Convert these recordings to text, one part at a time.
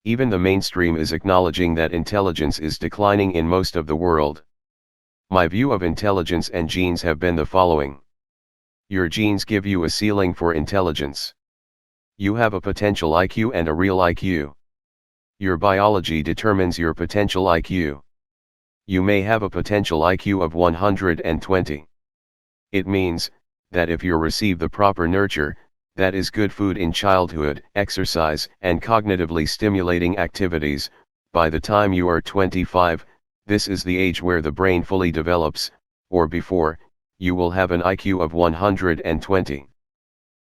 Even the mainstream is acknowledging that intelligence is declining in most of the world. My view of intelligence and genes have been the following. Your genes give you a ceiling for intelligence. You have a potential IQ and a real IQ. Your biology determines your potential IQ. You may have a potential IQ of 120. It means that if you receive the proper nurture, that is good food in childhood, exercise, and cognitively stimulating activities, by the time you are 25, this is the age where the brain fully develops, or before, you will have an IQ of 120.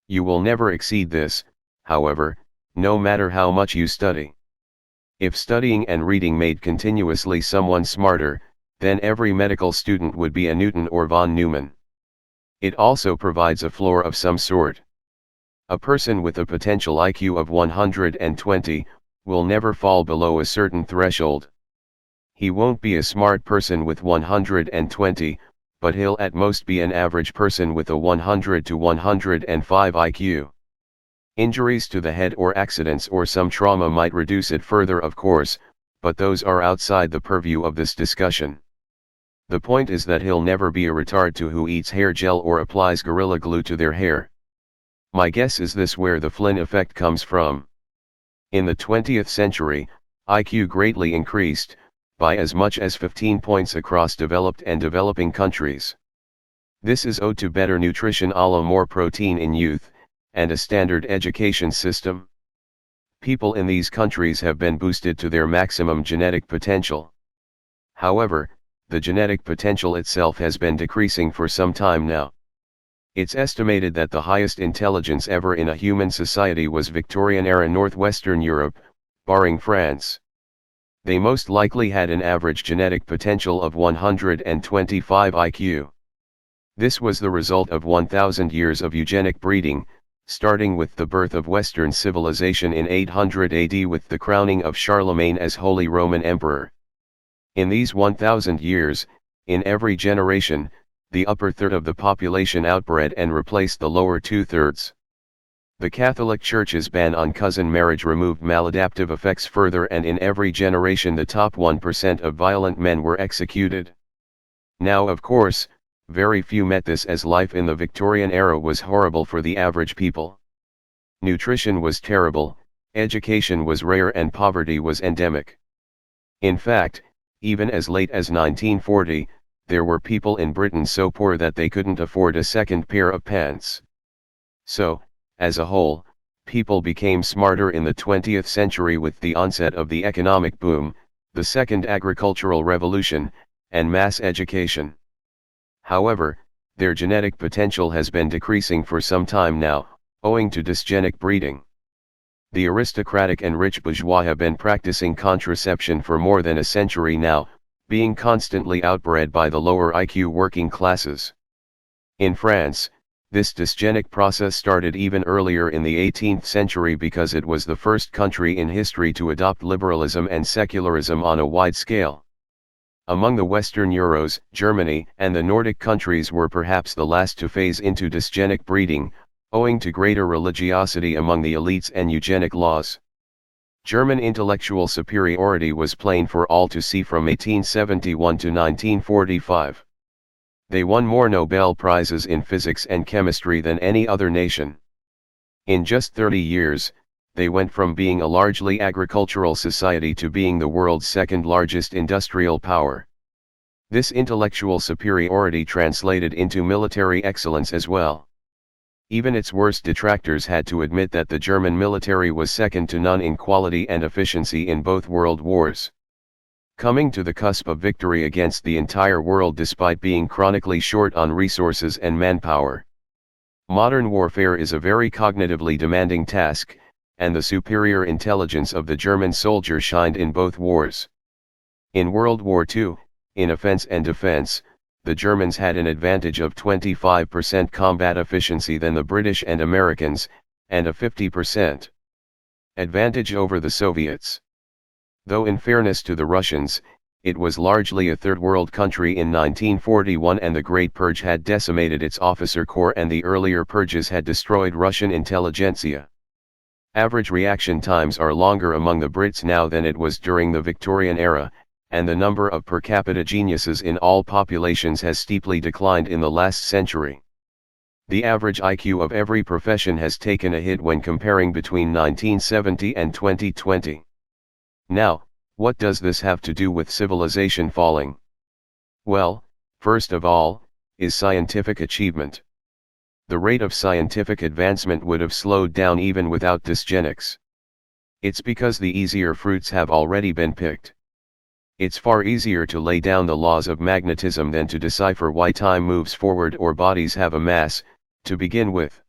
You will never exceed this, however, no matter how much you study. If studying and reading made continuously someone smarter, then every medical student would be a Newton or von Neumann. It also provides a floor of some sort. A person with a potential IQ of 120 will never fall below a certain threshold. He won't be a smart person with 120, but he'll at most be an average person with a 100 to 105 IQ. Injuries to the head or accidents or some trauma might reduce it further, of course, but those are outside the purview of this discussion. The point is that he'll never be a retard to who eats hair gel or applies Gorilla Glue to their hair. My guess is this where the Flynn effect comes from. In the 20th century, IQ greatly increased, by as much as 15 points across developed and developing countries. This is owed to better nutrition, a la more protein in youth, and a standard education system. People in these countries have been boosted to their maximum genetic potential. However, the genetic potential itself has been decreasing for some time now. It's estimated that the highest intelligence ever in a human society was Victorian-era northwestern Europe, barring France. They most likely had an average genetic potential of 125 IQ. This was the result of 1,000 years of eugenic breeding, starting with the birth of Western civilization in 800 AD with the crowning of Charlemagne as Holy Roman Emperor. In these 1,000 years, in every generation, the upper third of the population outbred and replaced the lower two-thirds. The Catholic Church's ban on cousin marriage removed maladaptive effects further, and in every generation the top 1% of violent men were executed. Now, of course, very few met this, as life in the Victorian era was horrible for the average people. Nutrition was terrible, education was rare, and poverty was endemic. In fact, even as late as 1940, there were people in Britain so poor that they couldn't afford a second pair of pants. So, as a whole, people became smarter in the 20th century with the onset of the economic boom, the second agricultural revolution, and mass education. However, their genetic potential has been decreasing for some time now, owing to dysgenic breeding. The aristocratic and rich bourgeois have been practicing contraception for more than a century now, being constantly outbred by the lower IQ working classes. In France, this dysgenic process started even earlier in the 18th century because it was the first country in history to adopt liberalism and secularism on a wide scale. Among the Western Euros, Germany and the Nordic countries were perhaps the last to phase into dysgenic breeding, owing to greater religiosity among the elites and eugenic laws. German intellectual superiority was plain for all to see from 1871 to 1945. They won more Nobel Prizes in physics and chemistry than any other nation. In just 30 years, they went from being a largely agricultural society to being the world's second largest industrial power. This intellectual superiority translated into military excellence as well. Even its worst detractors had to admit that the German military was second to none in quality and efficiency in both world wars. Coming to the cusp of victory against the entire world despite being chronically short on resources and manpower. Modern warfare is a very cognitively demanding task, and the superior intelligence of the German soldier shined in both wars. In World War II, in offense and defense, the Germans had an advantage of 25% combat efficiency than the British and Americans, and a 50% advantage over the Soviets. Though in fairness to the Russians, it was largely a third world country in 1941, and the Great Purge had decimated its officer corps, and the earlier purges had destroyed Russian intelligentsia. Average reaction times are longer among the Brits now than it was during the Victorian era, and the number of per capita geniuses in all populations has steeply declined in the last century. The average IQ of every profession has taken a hit when comparing between 1970 and 2020. Now, what does this have to do with civilization falling? Well, first of all, is scientific achievement. The rate of scientific advancement would have slowed down even without dysgenics. It's because the easier fruits have already been picked. It's far easier to lay down the laws of magnetism than to decipher why time moves forward or bodies have a mass, to begin with.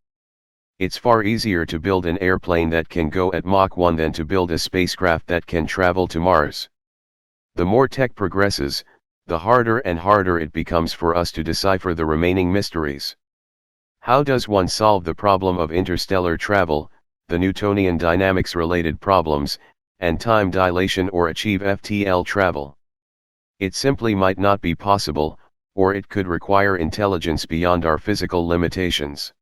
It's far easier to build an airplane that can go at Mach 1 than to build a spacecraft that can travel to Mars. The more tech progresses, the harder and harder it becomes for us to decipher the remaining mysteries. How does one solve the problem of interstellar travel, the Newtonian dynamics-related problems, and time dilation or achieve FTL travel? It simply might not be possible, or it could require intelligence beyond our physical limitations.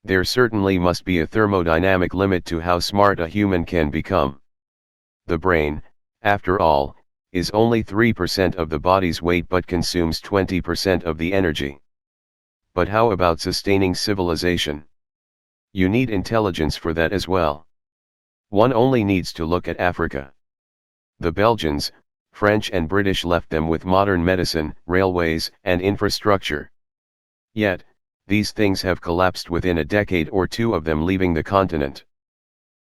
There certainly must be a thermodynamic limit to how smart a human can become. The brain, after all, is only 3% of the body's weight but consumes 20% of the energy. But how about sustaining civilization? You need intelligence for that as well. One only needs to look at Africa. The Belgians, French and British left them with modern medicine, railways, and infrastructure. Yet, these things have collapsed within a decade or two of them leaving the continent.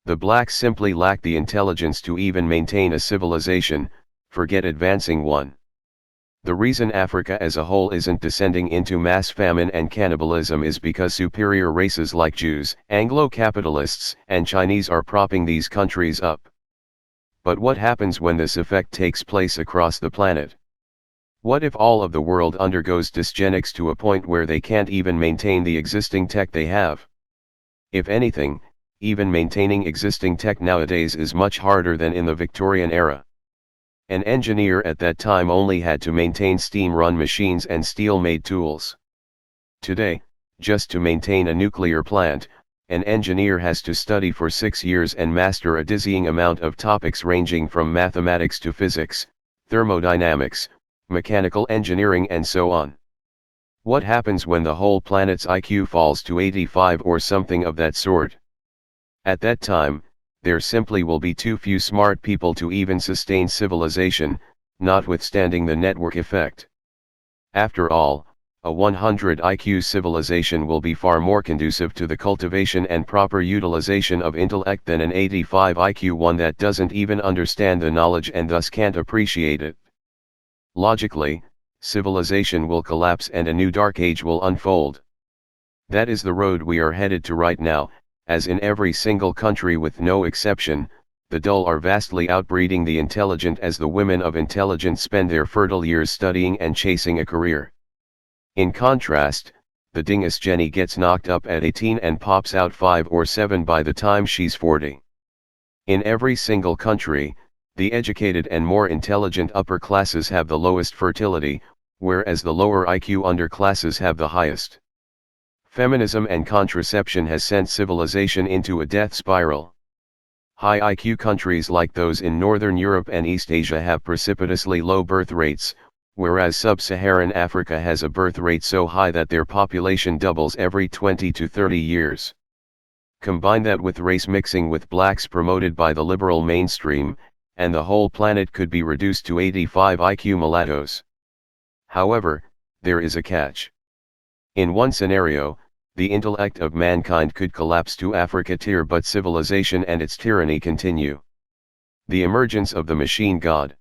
The blacks simply lack the intelligence to even maintain a civilization, forget advancing one. The reason Africa as a whole isn't descending into mass famine and cannibalism is because superior races like Jews, Anglo-capitalists, and Chinese are propping these countries up. But what happens when this effect takes place across the planet? What if all of the world undergoes dysgenics to a point where they can't even maintain the existing tech they have? If anything, even maintaining existing tech nowadays is much harder than in the Victorian era. An engineer at that time only had to maintain steam-run machines and steel-made tools. Today, just to maintain a nuclear plant, an engineer has to study for 6 years and master a dizzying amount of topics ranging from mathematics to physics, thermodynamics, mechanical engineering and so on. What happens when the whole planet's IQ falls to 85 or something of that sort? At that time, there simply will be too few smart people to even sustain civilization, notwithstanding the network effect. After all, a 100 IQ civilization will be far more conducive to the cultivation and proper utilization of intellect than an 85 IQ one that doesn't even understand the knowledge and thus can't appreciate it. Logically, civilization will collapse and a new dark age will unfold. That is the road we are headed to right now. As in every single country with no exception, the dull are vastly outbreeding the intelligent as the women of intelligence spend their fertile years studying and chasing a career. In contrast, the dingus Jenny gets knocked up at 18 and pops out 5 or 7 by the time she's 40. In every single country, the educated and more intelligent upper classes have the lowest fertility, whereas the lower IQ underclasses have the highest. Feminism and contraception has sent civilization into a death spiral. High IQ countries like those in Northern Europe and East Asia have precipitously low birth rates, whereas sub-Saharan Africa has a birth rate so high that their population doubles every 20 to 30 years. Combine that with race mixing with blacks promoted by the liberal mainstream, and the whole planet could be reduced to 85 IQ mulattoes. However, there is a catch. In one scenario, the intellect of mankind could collapse to Africa tier but civilization and its tyranny continue. The emergence of the machine god.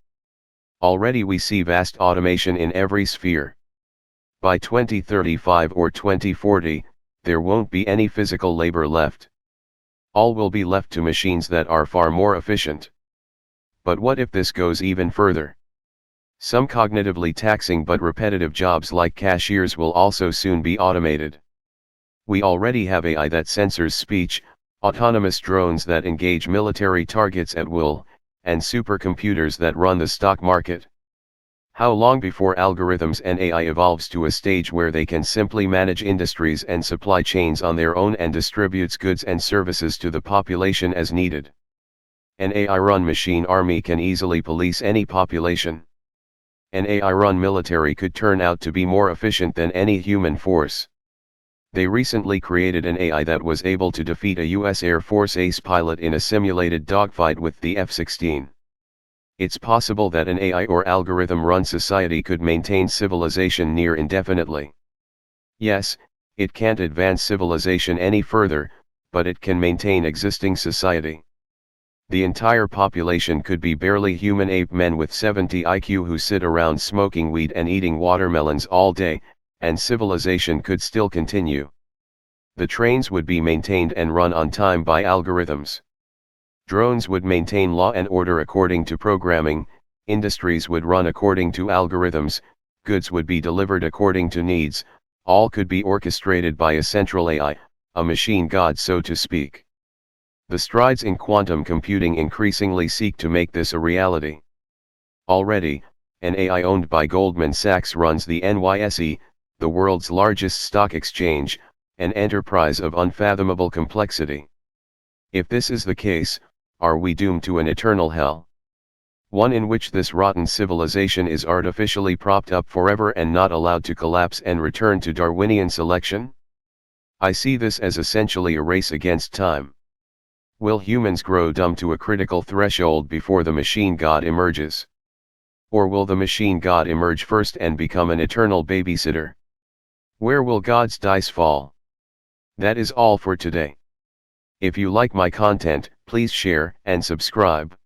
Already we see vast automation in every sphere. By 2035 or 2040, there won't be any physical labor left. All will be left to machines that are far more efficient. But what if this goes even further? Some cognitively taxing but repetitive jobs like cashiers will also soon be automated. We already have AI that censors speech, autonomous drones that engage military targets at will, and supercomputers that run the stock market. How long before algorithms and AI evolves to a stage where they can simply manage industries and supply chains on their own and distributes goods and services to the population as needed? An AI-run machine army can easily police any population. An AI-run military could turn out to be more efficient than any human force. They recently created an AI that was able to defeat a US Air Force ace pilot in a simulated dogfight with the F-16. It's possible that an AI or algorithm-run society could maintain civilization near indefinitely. Yes, it can't advance civilization any further, but it can maintain existing society. The entire population could be barely human ape men with 70 IQ who sit around smoking weed and eating watermelons all day, and civilization could still continue. The trains would be maintained and run on time by algorithms. Drones would maintain law and order according to programming, industries would run according to algorithms, goods would be delivered according to needs, all could be orchestrated by a central AI, a machine god so to speak. The strides in quantum computing increasingly seek to make this a reality. Already, an AI owned by Goldman Sachs runs the NYSE, the world's largest stock exchange, an enterprise of unfathomable complexity. If this is the case, are we doomed to an eternal hell? One in which this rotten civilization is artificially propped up forever and not allowed to collapse and return to Darwinian selection? I see this as essentially a race against time. Will humans grow dumb to a critical threshold before the machine god emerges? Or will the machine god emerge first and become an eternal babysitter? Where will God's dice fall? That is all for today. If you like my content, please share and subscribe.